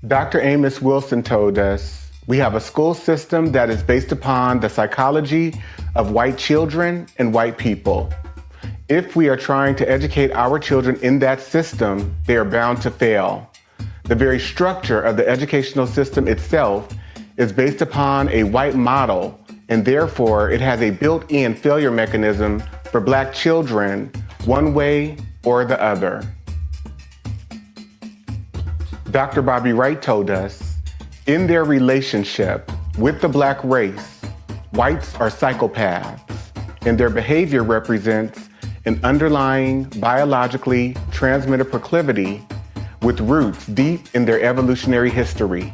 Dr. Amos Wilson told us, we have a school system that is based upon the psychology of white children and white people. If we are trying to educate our children in that system, they are bound to fail. The very structure of the educational system itself is based upon a white model, and therefore it has a built-in failure mechanism for Black children, one way or the other. Dr. Bobby Wright told us, in their relationship with the Black race, whites are psychopaths, and their behavior represents an underlying biologically transmitted proclivity with roots deep in their evolutionary history.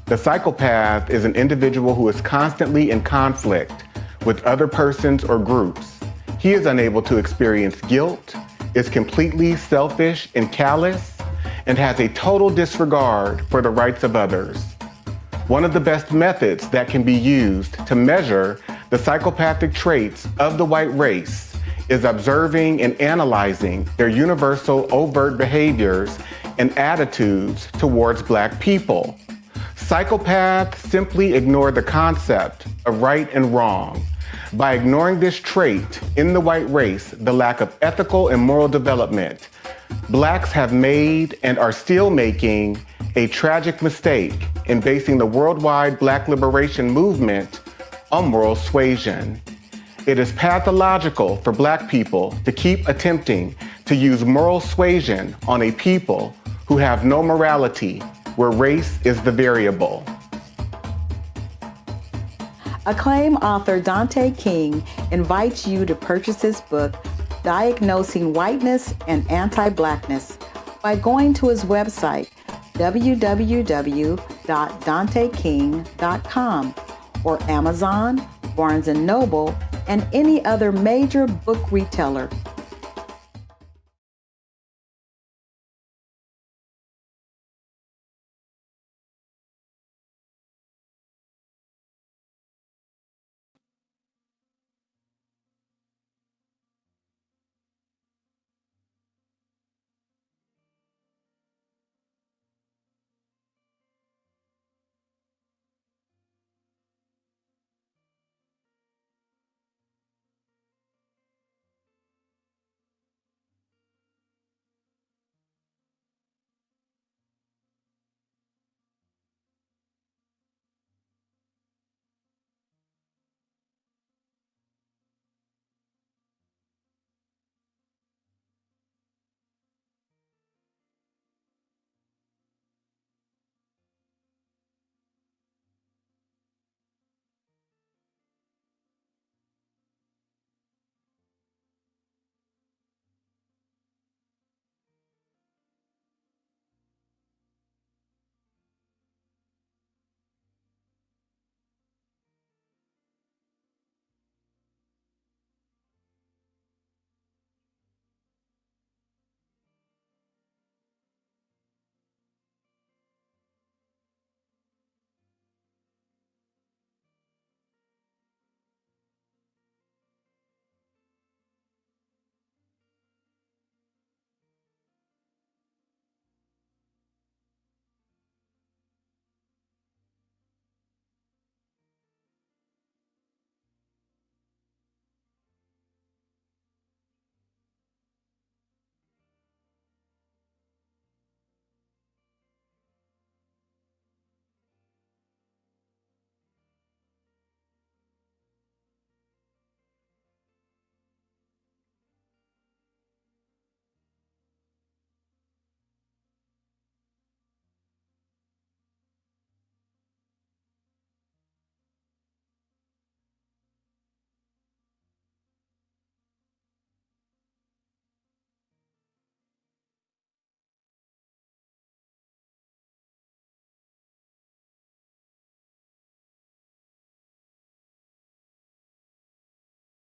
The psychopath is an individual who is constantly in conflict with other persons or groups. He is unable to experience guilt, is completely selfish and callous, and has a total disregard for the rights of others. One of the best methods that can be used to measure the psychopathic traits of the white race is observing and analyzing their universal overt behaviors and attitudes towards Black people. Psychopaths simply ignore the concept of right and wrong. By ignoring this trait in the white race, the lack of ethical and moral development, Blacks have made and are still making a tragic mistake in basing the worldwide Black liberation movement on moral suasion. It is pathological for Black people to keep attempting to use moral suasion on a people who have no morality, where race is the variable. Acclaimed author Dante King invites you to purchase his book, Diagnosing Whiteness and Anti-Blackness, by going to his website, www.danteking.com, or Amazon, Barnes & Noble, and any other major book retailer.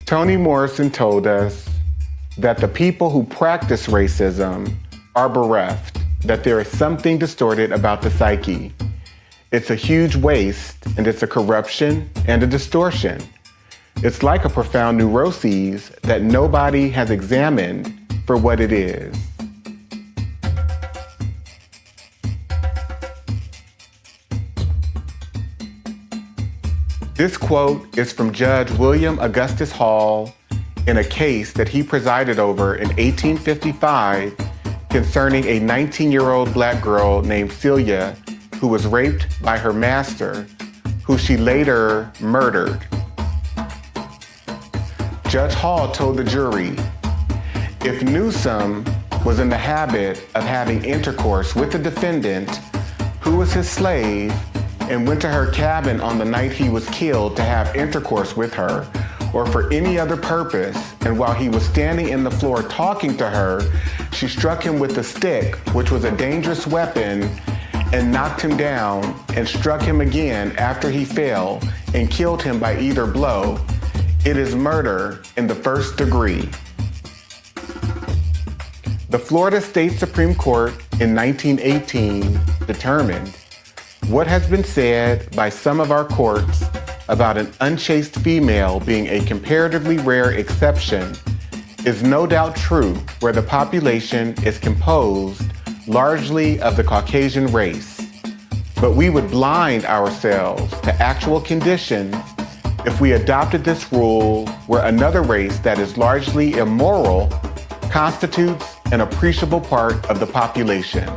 Toni Morrison told us that the people who practice racism are bereft, that there is something distorted about the psyche. It's a huge waste, and it's a corruption and a distortion. It's like a profound neuroses that nobody has examined for what it is. This quote is from Judge William Augustus Hall in a case that he presided over in 1855 concerning a 19-year-old black girl named Celia who was raped by her master, who she later murdered. Judge Hall told the jury, if Newsom was in the habit of having intercourse with the defendant, who was his slave, and went to her cabin on the night he was killed to have intercourse with her, or for any other purpose, and while he was standing in the floor talking to her, she struck him with a stick, which was a dangerous weapon, and knocked him down, and struck him again after he fell, and killed him by either blow, it is murder in the first degree. The Florida State Supreme Court in 1918 determined what has been said by some of our courts about an unchaste female being a comparatively rare exception is no doubt true where the population is composed largely of the Caucasian race. But we would blind ourselves to actual conditions if we adopted this rule where another race that is largely immoral constitutes an appreciable part of the population.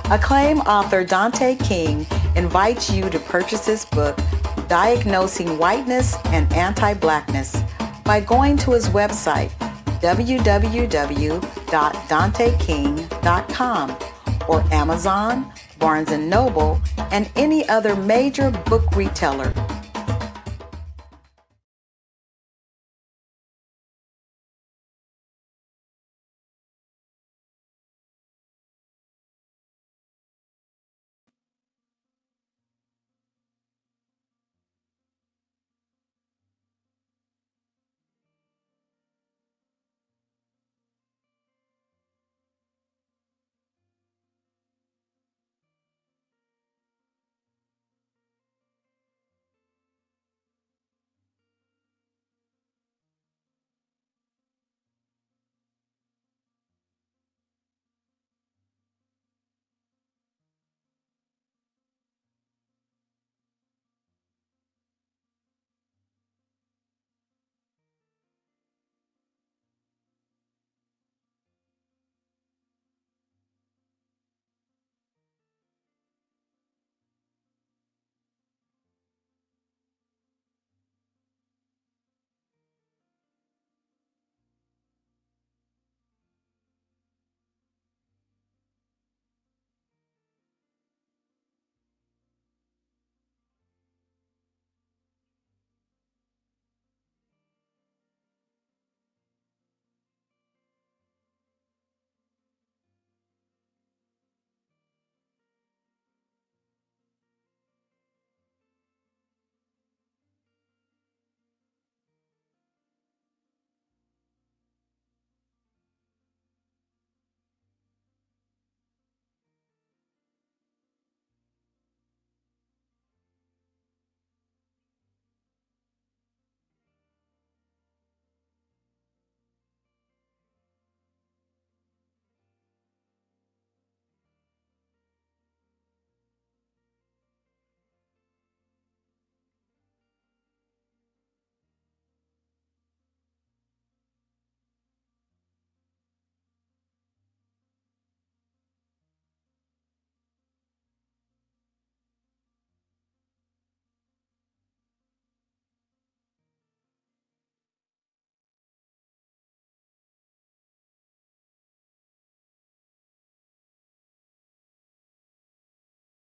Acclaimed author Dante King invites you to purchase his book, Diagnosing Whiteness and Anti-Blackness, by going to his website, www.danteking.com, or Amazon, Barnes & Noble, and any other major book retailer.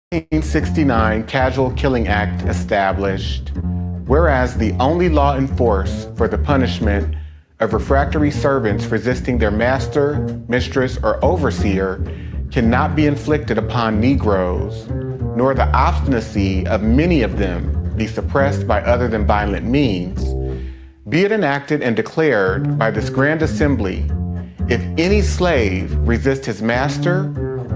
The 1969 Casual Killing Act established, whereas the only law in force for the punishment of refractory servants resisting their master, mistress, or overseer cannot be inflicted upon Negroes, nor the obstinacy of many of them be suppressed by other than violent means, be it enacted and declared by this grand assembly, if any slave resist his master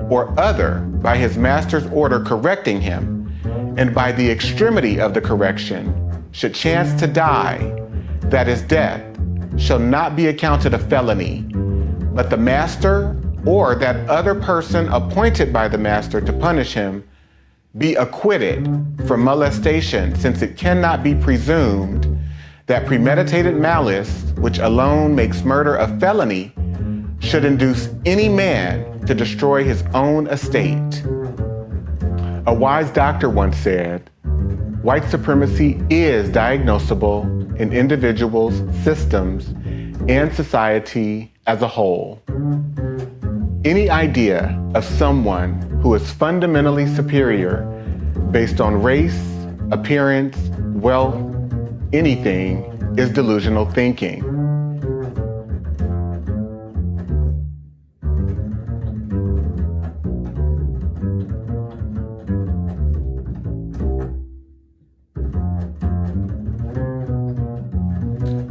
or other by his master's order correcting him, and by the extremity of the correction should chance to die, that his death shall not be accounted a felony, but the master or that other person appointed by the master to punish him be acquitted from molestation, since it cannot be presumed that premeditated malice, which alone makes murder a felony, should induce any man to destroy his own estate. A wise doctor once said, white supremacy is diagnosable in individuals, systems, and society as a whole. Any idea of someone who is fundamentally superior based on race, appearance, wealth, anything is delusional thinking.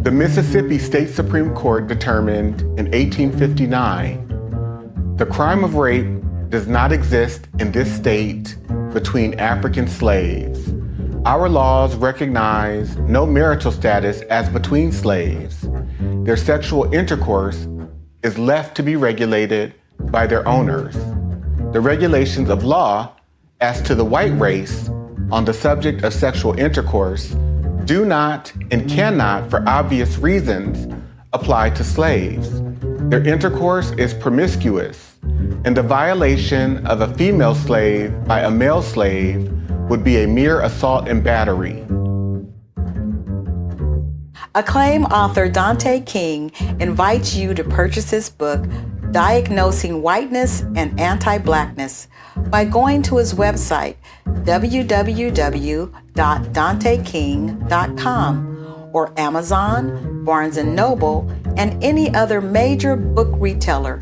The Mississippi State Supreme Court determined in 1859 the crime of rape does not exist in this state between African slaves. Our laws recognize no marital status as between slaves. Their sexual intercourse is left to be regulated by their owners. The regulations of law as to the white race on the subject of sexual intercourse do not and cannot, for obvious reasons, apply to slaves. Their intercourse is promiscuous, and the violation of a female slave by a male slave would be a mere assault and battery. Acclaimed author Dante King invites you to purchase his book, Diagnosing Whiteness and Anti-Blackness, by going to his website, www.danteking.com, or Amazon, Barnes & Noble, and any other major book retailer.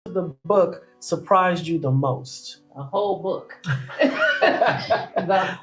The book surprised you the most? A whole book. The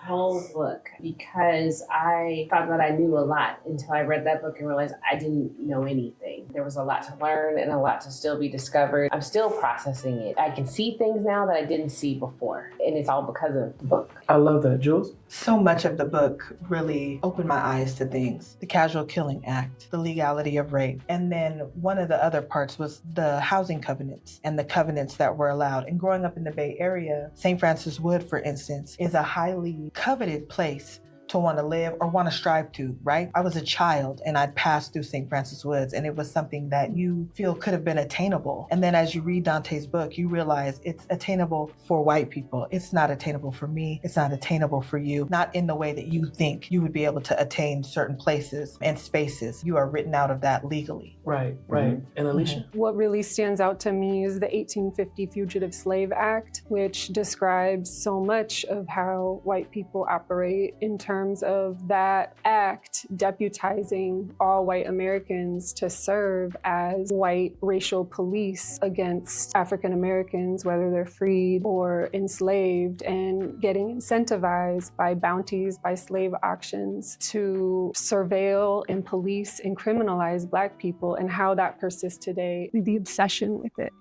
whole book. Because I thought that I knew a lot until I read that book and realized I didn't know anything. There was a lot to learn and a lot to still be discovered. I'm still processing it. I can see things now that I didn't see before. And it's all because of the book. I love that. Jules? So much of the book really opened my eyes to things. The Casual Killing Act, the legality of rape. And then one of the other parts was the housing covenants and the covenants that were allowed. And growing up in the Bay Area, St. Francis Wood, for instance, is a highly coveted place to want to live or want to strive to, right? I was a child and I'd passed through St. Francis Woods, and it was something that you feel could have been attainable. And then as you read Dante's book, you realize it's attainable for white people. It's not attainable for me. It's not attainable for you, not in the way that you think you would be able to attain certain places and spaces. You are written out of that legally. Right. And Alicia? What really stands out to me is the 1850 Fugitive Slave Act, which describes so much of how white people operate in terms of that act deputizing all white Americans to serve as white racial police against African Americans, whether they're freed or enslaved, and getting incentivized by bounties, by slave auctions to surveil and police and criminalize Black people, and how that persists today, the obsession with it.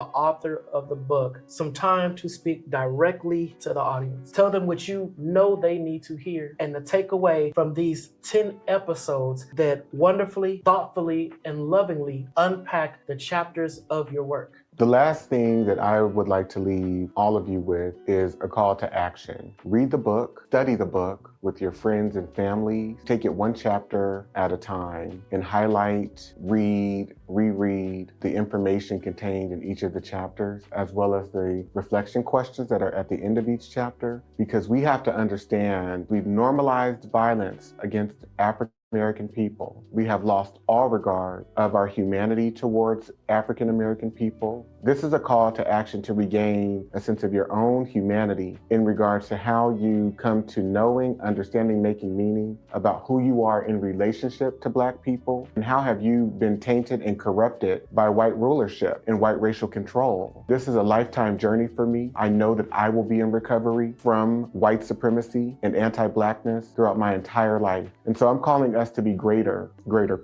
The author of the book, some time to speak directly to the audience. Tell them what you know they need to hear and the takeaway from these 10 episodes that wonderfully, thoughtfully, and lovingly unpack the chapters of your work. The last thing that I would like to leave all of you with is a call to action. Read the book, study the book with your friends and family. Take it one chapter at a time and highlight, read, reread the information contained in each of the chapters, as well as the reflection questions that are at the end of each chapter, because we have to understand we've normalized violence against African American people. We have lost all regard of our humanity towards African American people. This is a call to action to regain a sense of your own humanity in regards to how you come to knowing, understanding, making meaning about who you are in relationship to Black people, and how have you been tainted and corrupted by white rulership and white racial control. This is a lifetime journey for me. I know that I will be in recovery from white supremacy and anti-Blackness throughout my entire life. And so I'm calling us to be greater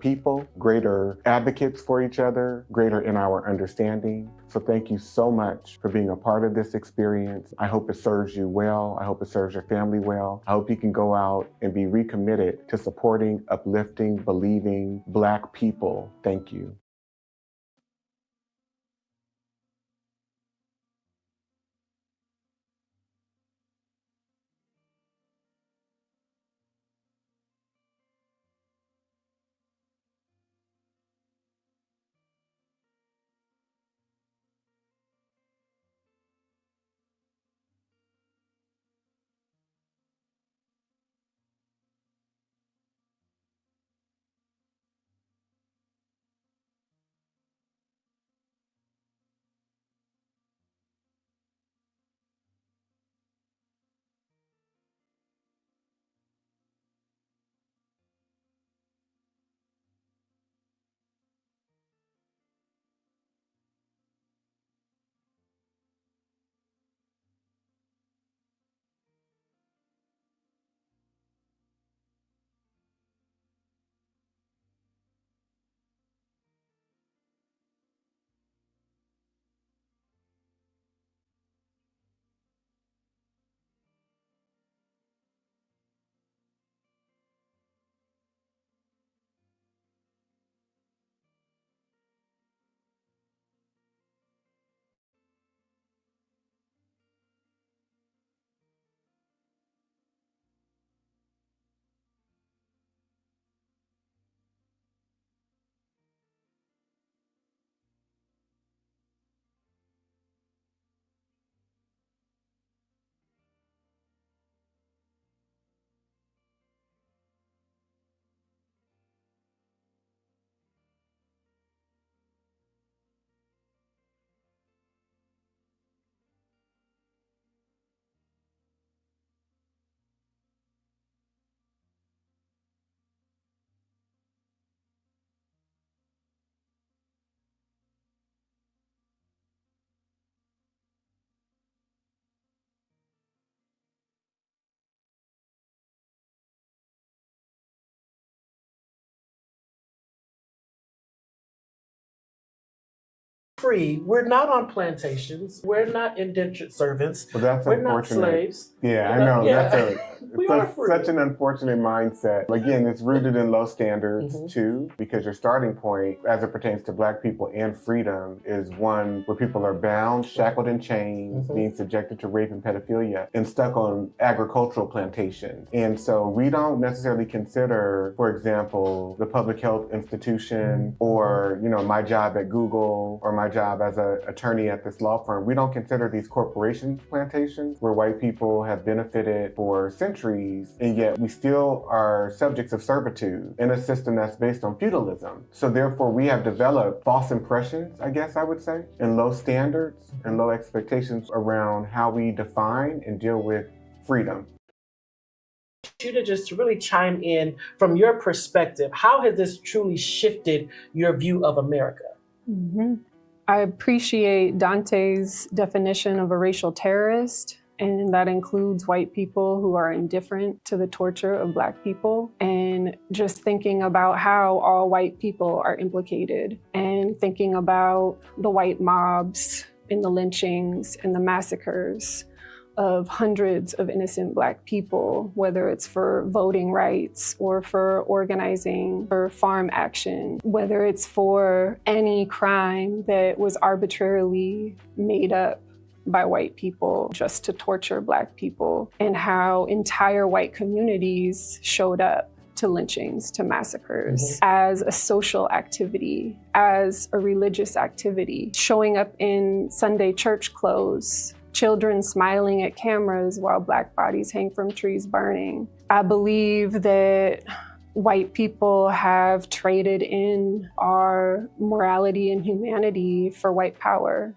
people, greater advocates for each other, greater in our understanding. So thank you so much for being a part of this experience. I hope it serves you well. I hope it serves your family well. I hope you can go out and be recommitted to supporting, uplifting, believing Black people. Thank you. Free. We're not on plantations. We're not indentured servants. Well, that's We're not unfortunate. slaves. Yeah, I know. Yeah. We are That's free. such an unfortunate mindset. Again, it's rooted in low standards too, because your starting point, as it pertains to Black people and freedom, is one where people are bound, shackled in chains, being subjected to rape and pedophilia, and stuck on agricultural plantations. And so we don't necessarily consider, for example, the public health institution or, my job at Google or my job as an attorney at this law firm. We don't consider these corporation plantations where white people have benefited for centuries, and yet we still are subjects of servitude in a system that's based on feudalism. So therefore we have developed false impressions, I guess I would say, and low standards and low expectations around how we define and deal with freedom. You to just really chime in from your perspective. How has this truly shifted your view of America? I appreciate Dante's definition of a racial terrorist, and that includes white people who are indifferent to the torture of Black people, and just thinking about how all white people are implicated, and thinking about the white mobs and the lynchings and the massacres of hundreds of innocent Black people, whether it's for voting rights or for organizing for farm action, whether it's for any crime that was arbitrarily made up by white people just to torture Black people, and how entire white communities showed up to lynchings, to massacres, as a social activity, as a religious activity, showing up in Sunday church clothes, children smiling at cameras while Black bodies hang from trees burning. I believe that white people have traded in our morality and humanity for white power.